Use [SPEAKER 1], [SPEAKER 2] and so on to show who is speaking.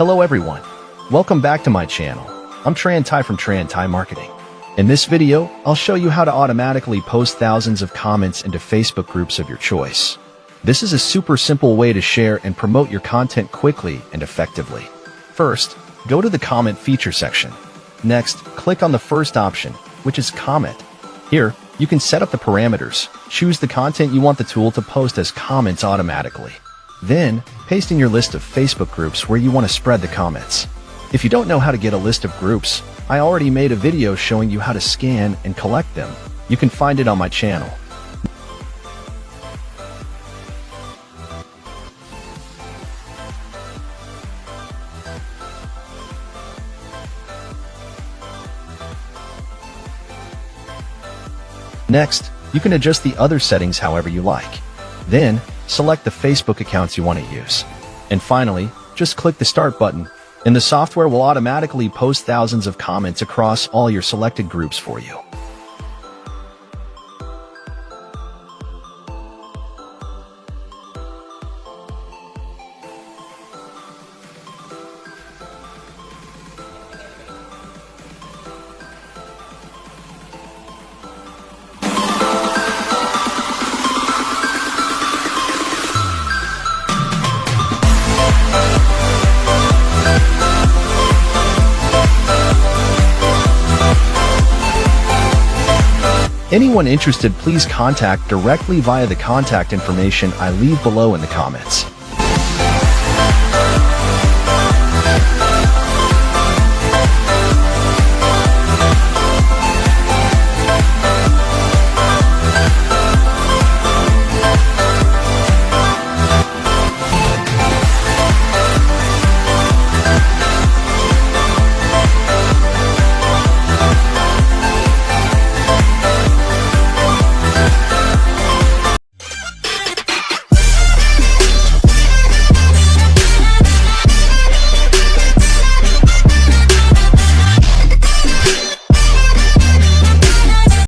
[SPEAKER 1] Hello everyone. Welcome back to my channel. I'm Tran Tai from Tran Tai Marketing. In this video, I'll show you how to automatically post thousands of comments into Facebook groups of your choice. This is a super simple way to share and promote your content quickly and effectively. First, go to the comment feature section. Next, click on the first option, which is comment. Here, you can set up the parameters, choose the content you want the tool to post as comments automatically. Then, paste in your list of Facebook groups where you want to spread the comments. If you don't know how to get a list of groups, I already made a video showing you how to scan and collect them. You can find it on my channel. Next, you can adjust the other settings however you like. Then, select the Facebook accounts you want to use. And finally, just click the Start button, and the software will automatically post thousands of comments across all your selected groups for you. Anyone interested, please contact directly via the contact information I leave below in the comments.